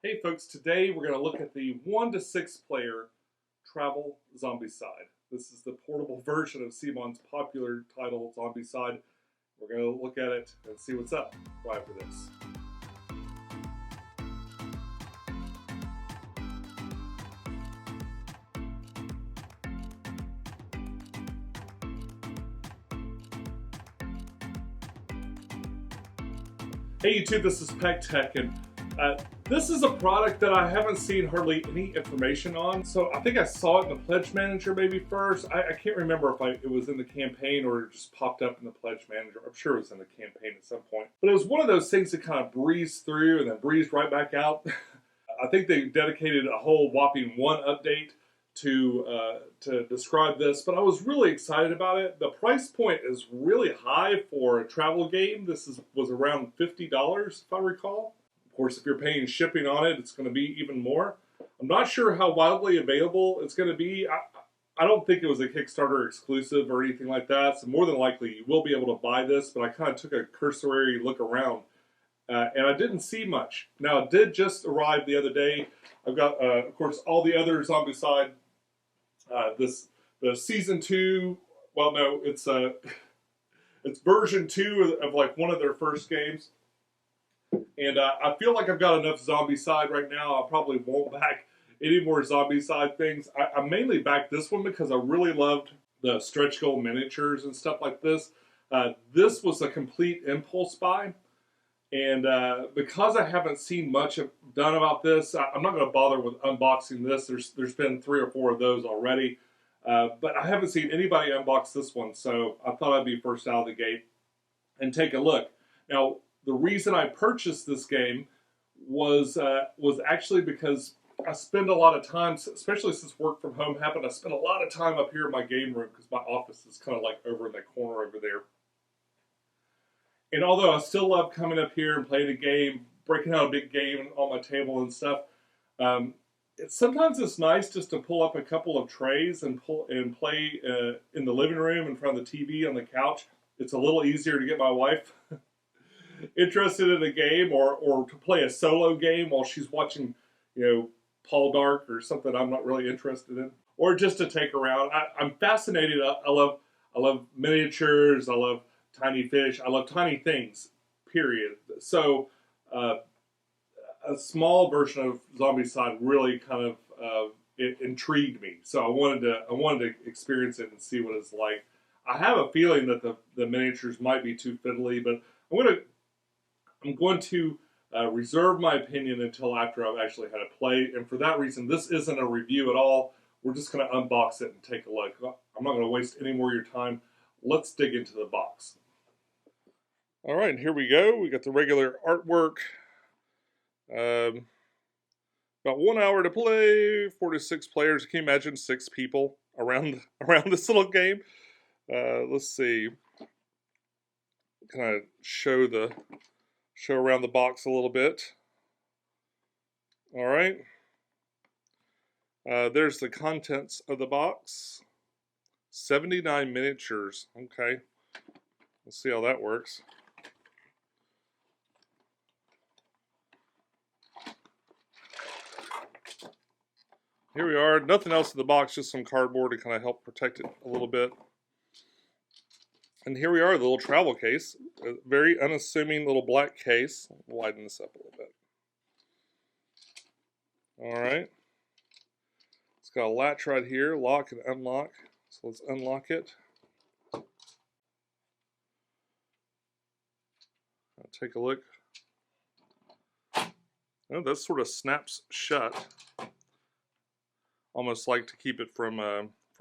Hey folks, today we're going to look at the 1 to 6 player travel Zombicide. This is the portable version of CMON's popular title Zombicide. We're going to look at it and see what's up right after this. Hey YouTube, this is Pecktec, and this is a product that I haven't seen hardly any information on. So I think I saw it in the Pledge Manager maybe first. I can't remember if it was in the campaign or it just popped up in the Pledge Manager. I'm sure it was in the campaign at some point. But it was one of those things that kind of breezed through and then breezed right back out. I think they dedicated a whole whopping one update to describe this, but I was really excited about it. The price point is really high for a travel game. Was around $50, if I recall. Of course, if you're paying shipping on it, it's going to be even more. I'm not sure how widely available it's going to be. I don't think it was a Kickstarter exclusive or anything like that, so more than likely you will be able to buy this, but I kind of took a cursory look around, and I didn't see much. Now, it did just arrive the other day. I've got, of course, all the other Zombicide. The season 2. Well, no, it's it's version 2 of like one of their first games. And I feel like I've got enough Zombicide right now. I probably won't back any more Zombicide things. I mainly backed this one because I really loved the stretch goal miniatures and stuff like this. This was a complete impulse buy. And because I haven't seen much done about this, I'm not going to bother with unboxing this. There's been 3 or 4 of those already. But I haven't seen anybody unbox this one, so I thought I'd be first out of the gate and take a look. Now, the reason I purchased this game was actually because I spend a lot of time, especially since work from home happened, I spend a lot of time up here in my game room because my office is kind of like over in the corner over there. And although I still love coming up here and playing a game, breaking out a big game on my table and stuff, sometimes it's nice just to pull up a couple of trays and play in the living room in front of the TV on the couch. It's a little easier to get my wife interested in a game or to play a solo game while she's watching, Paul Dark or something I'm not really interested in, or just to take around. I'm fascinated. I love miniatures. I love tiny fish. I love tiny things. Period. So a small version of Zombicide really kind of it intrigued me. So I wanted to experience it and see what it's like. I have a feeling that the miniatures might be too fiddly, but I'm going to reserve my opinion until after I've actually had it play. And for that reason, this isn't a review at all. We're just going to unbox it and take a look. I'm not going to waste any more of your time. Let's dig into the box. All right, and here we go. We got the regular artwork. About 1 hour to play. 4 to 6 players. Can you imagine 6 people around this little game? Let's see. Kind of show around the box a little bit. All right. There's the contents of the box. 79 miniatures. Okay. Let's see how that works. Here we are. Nothing else in the box, just some cardboard to kind of help protect it a little bit. And here we are, the little travel case. A very unassuming little black case. I'll widen this up a little bit. All right. It's got a latch right here, lock and unlock. So let's unlock it. I'll take a look. Oh, that sort of snaps shut. Almost like to keep it from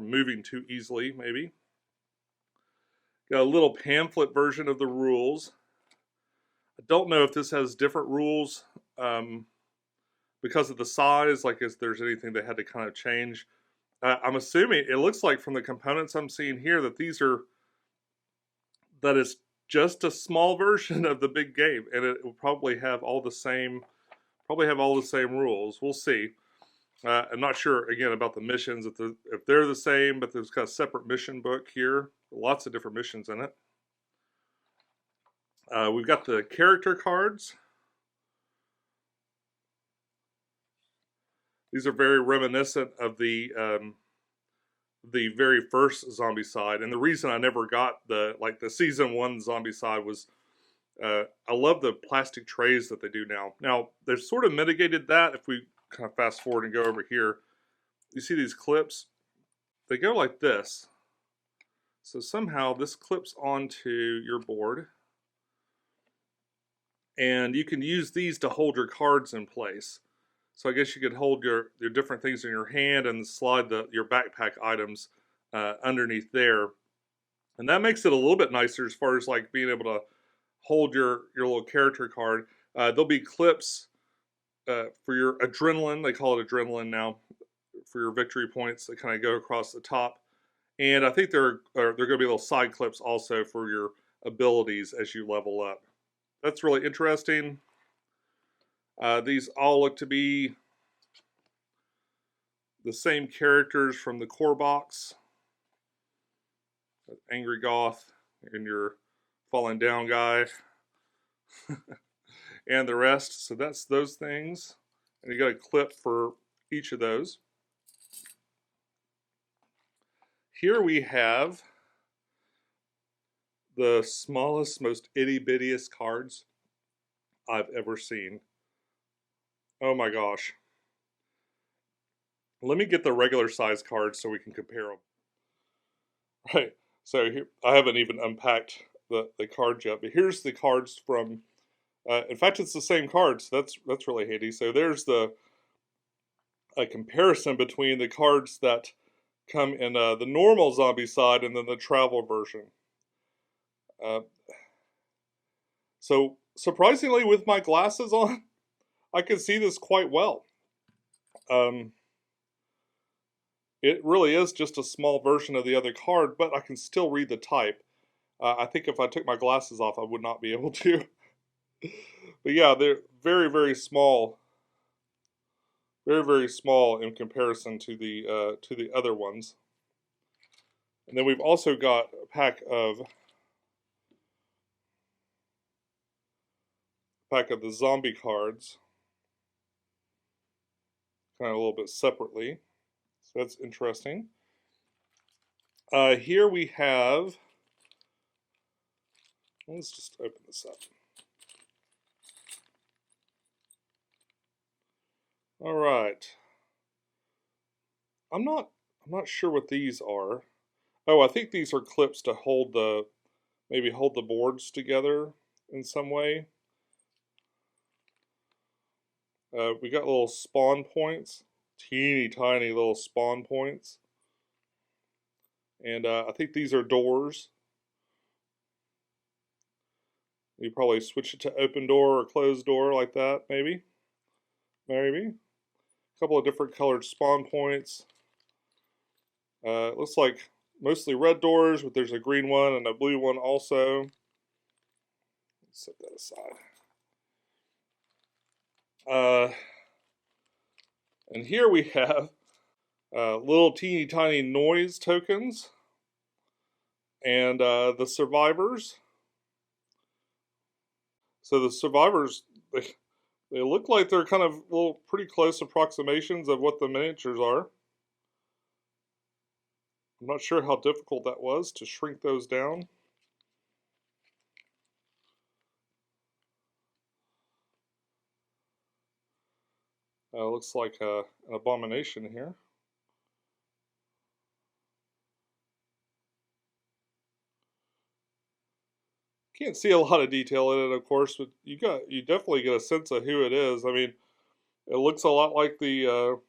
moving too easily, maybe. Got a little pamphlet version of the rules. I don't know if this has different rules because of the size, like if there's anything they had to kind of change. I'm assuming, it looks like from the components I'm seeing here that that it's just a small version of the big game, and it will probably have all the same rules. We'll see. I'm not sure, again, about the missions, if they're the same, but there's got a separate mission book here. Lots of different missions in it. We've got the character cards. These are very reminiscent of the very first Zombicide, and the reason I never got the season 1 Zombicide was I love the plastic trays that they do now. Now they've sort of mitigated that. If we kind of fast forward and go over here, you see these clips. They go like this. So somehow this clips onto your board, and you can use these to hold your cards in place. So I guess you could hold your different things in your hand and slide your backpack items underneath there. And that makes it a little bit nicer as far as like being able to hold your little character card. There'll be clips for your adrenaline. They call it adrenaline now, for your victory points that kind of go across the top. And I think there are going to be little side clips also for your abilities as you level up. That's really interesting. These all look to be the same characters from the core box. Angry Goth and your falling down guy and the rest. So that's those things. And you got a clip for each of those. Here we have the smallest, most itty-bittiest cards I've ever seen. Oh my gosh. Let me get the regular size cards so we can compare them. Right, so here, I haven't even unpacked the cards yet, but here's the cards from, in fact it's the same cards, so that's really handy. So there's a comparison between the cards that come in the normal Zombicide and then the travel version. So surprisingly, with my glasses on, I can see this quite well. It really is just a small version of the other card, but I can still read the type. I think if I took my glasses off, I would not be able to. But yeah, they're very, very small. Very, very small in comparison to the other ones. And then we've also got a pack of the zombie cards, kind of a little bit separately. So that's interesting. Here we have, let's just open this up. All right. I'm not sure what these are. Oh, I think these are clips to hold maybe hold the boards together in some way. We got little spawn points, teeny tiny little spawn points. And I think these are doors. You probably switch it to open door or closed door like that, maybe. Maybe. A couple of different colored spawn points. It looks like mostly red doors, but there's a green one and a blue one also. Let's set that aside. And here we have little teeny tiny noise tokens and the survivors. So the survivors, they look like they're kind of little pretty close approximations of what the miniatures are. I'm not sure how difficult that was to shrink those down. Looks like an abomination here. Can't see a lot of detail in it, of course, but you definitely get a sense of who it is. I mean, it looks a lot like the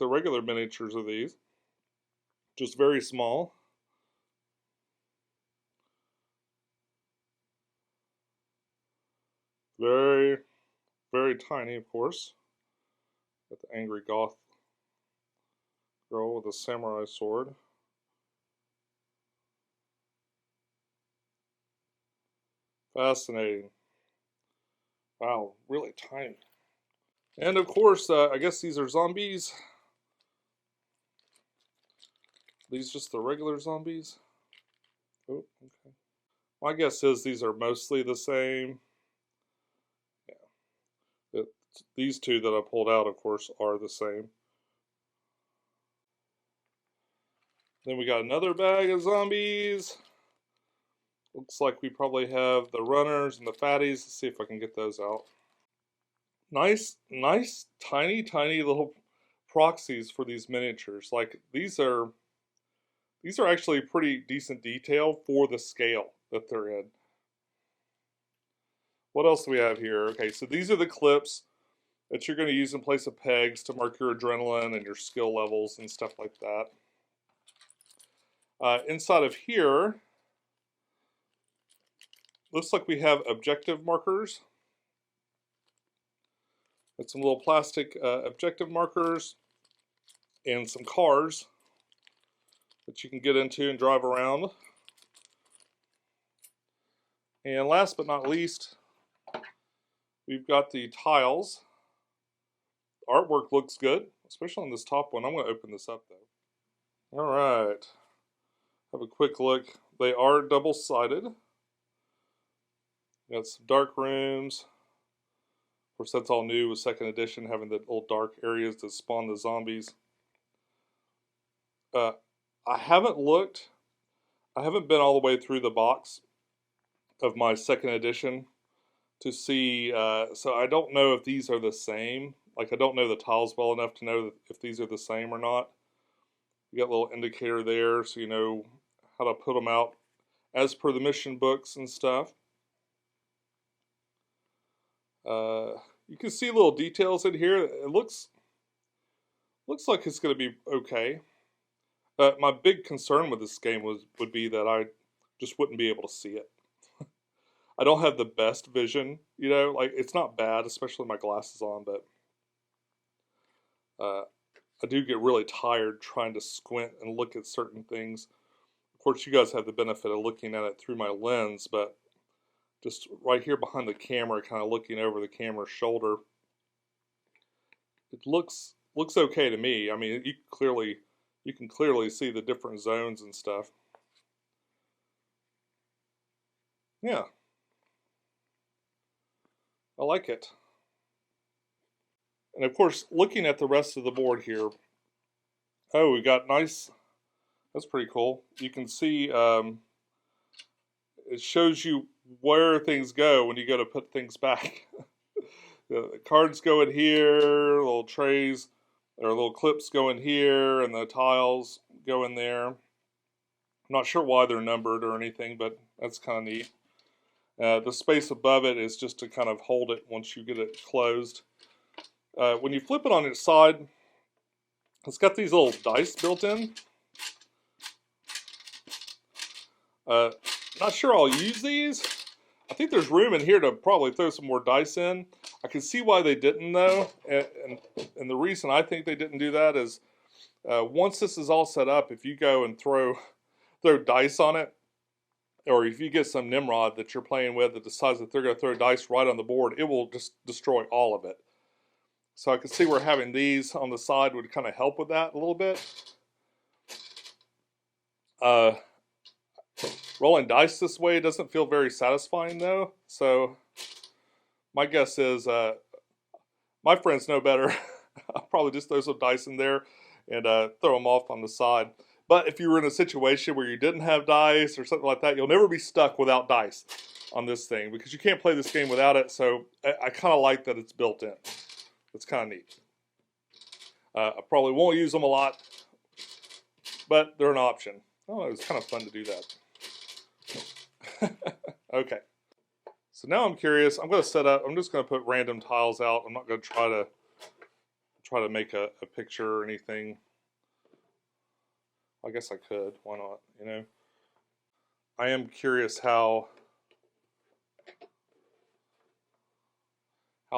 regular miniatures of these, just very small. Very, very tiny, of course. Got the angry goth girl with a samurai sword. Fascinating. Wow, really tiny. And of course, I guess these are zombies. These just the regular zombies. Oh, okay. My guess is these are mostly the same. Yeah. These two that I pulled out, of course, are the same. Then we got another bag of zombies. Looks like we probably have the runners and the fatties. Let's see if I can get those out. Nice, tiny little proxies for these miniatures. Like these are actually pretty decent detail for the scale that they're in. What else do we have here? Okay, so these are the clips that you're going to use in place of pegs to mark your adrenaline and your skill levels and stuff like that. Inside of here, looks like we have objective markers. Got some little plastic objective markers and some cars that you can get into and drive around. And last but not least, we've got the tiles. Artwork looks good, especially on this top one. I'm going to open this up though. All right, have a quick look. They are double-sided. Got some dark rooms. Of course, that's all new with second edition, having the little dark areas that spawn the zombies. I haven't been all the way through the box of my second edition to see, so I don't know if these are the same. Like, I don't know the tiles well enough to know if these are the same or not. You got a little indicator there, so you know how to put them out as per the mission books and stuff. You can see little details in here. It looks like it's going to be okay. My big concern with this game would be that I just wouldn't be able to see it. I don't have the best vision, you know, like it's not bad, especially with my glasses on, but I do get really tired trying to squint and look at certain things. Of course, you guys have the benefit of looking at it through my lens, but just right here behind the camera, kind of looking over the camera's shoulder, it looks okay to me. I mean, you can clearly see the different zones and stuff. Yeah. I like it. And of course, looking at the rest of the board here, oh, we got nice, that's pretty cool. You can see it shows you where things go when you go to put things back. The cards go in here, little trays, or little clips go in here, and the tiles go in there. I'm not sure why they're numbered or anything, but that's kind of neat. The space above it is just to kind of hold it once you get it closed. When you flip it on its side, it's got these little dice built in. Not sure I'll use these. I think there's room in here to probably throw some more dice in. I can see why they didn't though, and the reason I think they didn't do that is once this is all set up, if you go and throw dice on it, or if you get some Nimrod that you're playing with that decides that they're going to throw dice right on the board, it will just destroy all of it. So I can see where having these on the side would kind of help with that a little bit. Rolling dice this way doesn't feel very satisfying though. So my guess is my friends know better. I'll probably just throw some dice in there and throw them off on the side. But if you were in a situation where you didn't have dice or something like that, you'll never be stuck without dice on this thing because you can't play this game without it. So I kind of like that it's built in. It's kind of neat. I probably won't use them a lot, but they're an option. Oh, it was kind of fun to do that. Okay. So now I'm curious. I'm going to set up. I'm just going to put random tiles out. I'm not going to try to make a picture or anything. I guess I could. Why not? You know. I am curious how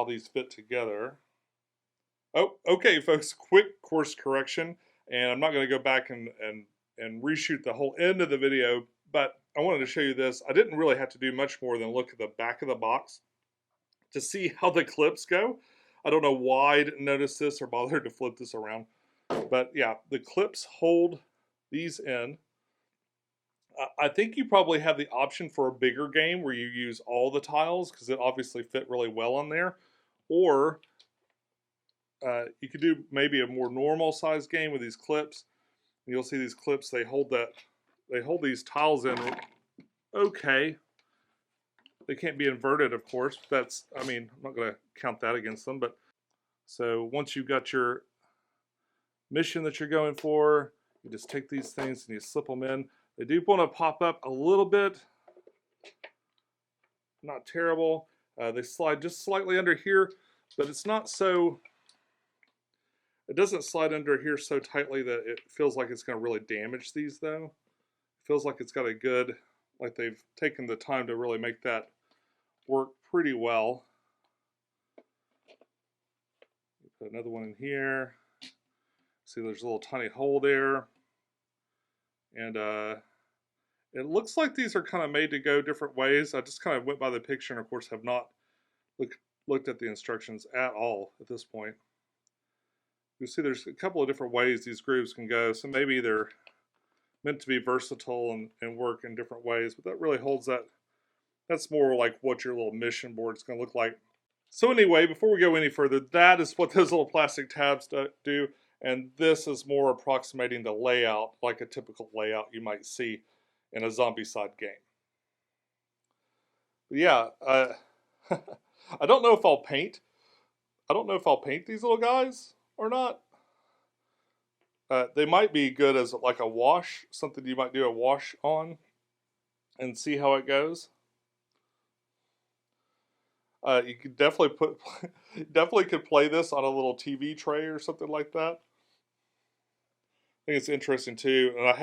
these fit together. Oh, okay, folks. Quick course correction, and I'm not going to go back and reshoot the whole end of the video, but I wanted to show you this. I didn't really have to do much more than look at the back of the box to see how the clips go. I don't know why I didn't notice this or bother to flip this around, but yeah, the clips hold these in. I think you probably have the option for a bigger game where you use all the tiles because it obviously fit really well on there, or You could do maybe a more normal size game with these clips. And you'll see these clips, they hold these tiles in okay. They can't be inverted, of course. I mean, I'm not going to count that against them. But so once you've got your mission that you're going for, you just take these things and you slip them in. They do want to pop up a little bit. Not terrible. They slide just slightly under here, but it's not so... It doesn't slide under here so tightly that it feels like it's going to really damage these, though. It feels like it's got a good... Like they've taken the time to really make that work pretty well. Put another one in here. See, there's a little tiny hole there. And it looks like these are kind of made to go different ways. I just kind of went by the picture and, of course, have not looked at the instructions at all at this point. You see there's a couple of different ways these grooves can go. So maybe they're meant to be versatile and work in different ways. But that really holds that. That's more like what your little mission board is going to look like. So anyway, before we go any further, that is what those little plastic tabs do. And this is more approximating the layout, like a typical layout you might see in a Zombicide game. But yeah, I don't know if I'll paint. I don't know if I'll paint these little guys or not. They might be good as like a wash, something you might do a wash on and see how it goes. You could definitely could play this on a little TV tray or something like that. I think it's interesting too, and I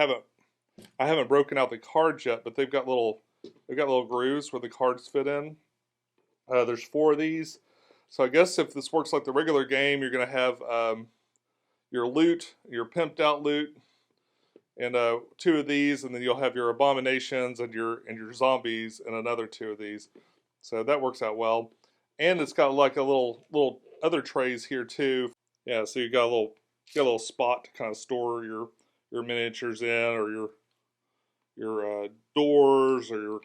haven't broken out the cards yet, but they've got little grooves where the cards fit in. There's 4 of these, so I guess if this works like the regular game, you're going to have your loot, your pimped out loot, and 2 of these, and then you'll have your abominations and your zombies and another 2 of these. So that works out well. And it's got like a little other trays here too. Yeah, so you got a little spot to kind of store your miniatures in, or your doors or your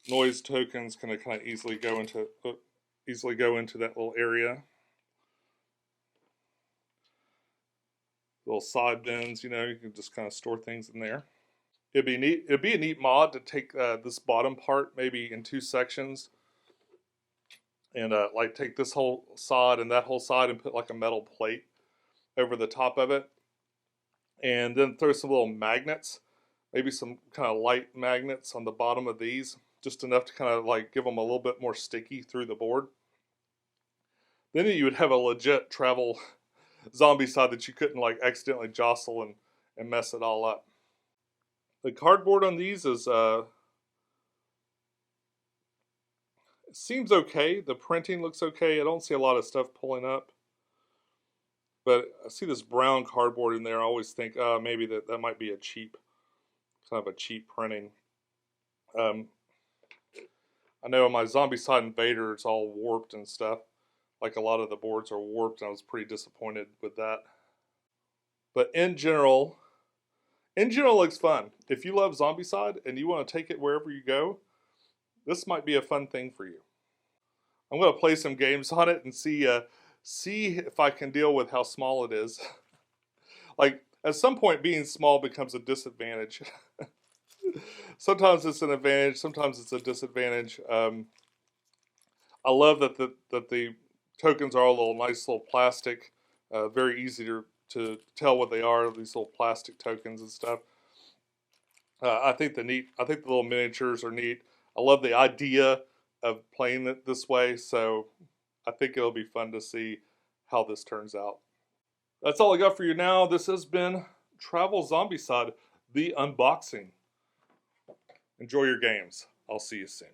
noise tokens can kind of easily go into that little area. Little side bins, you can just kind of store things in there. It'd be neat. It'd be a neat mod to take this bottom part maybe in 2 sections, and like take this whole side and that whole side and put like a metal plate over the top of it, and then throw some little magnets, maybe some kind of light magnets on the bottom of these, just enough to kind of like give them a little bit more sticky through the board. Then you would have a legit travel Zombicide that you couldn't like accidentally jostle and mess it all up. The cardboard on these is it seems okay. The printing looks okay. I don't see a lot of stuff pulling up. But I see this brown cardboard in there. I always think, maybe that might be a cheap, kind of a cheap printing. I know my Zombicide Invader, it's all warped and stuff. Like a lot of the boards are warped, and I was pretty disappointed with that. But in general, it looks fun. If you love Zombicide and you want to take it wherever you go, this might be a fun thing for you. I'm going to play some games on it and see if I can deal with how small it is. Like, at some point, being small becomes a disadvantage. Sometimes it's an advantage, sometimes it's a disadvantage. I love that the tokens are all nice little plastic, very easy to tell what they are, these little plastic tokens and stuff. I think the little miniatures are neat. I love the idea of playing it this way, so I think it'll be fun to see how this turns out. That's all I got for you now. This has been Travel Zombicide, the unboxing. Enjoy your games. I'll see you soon.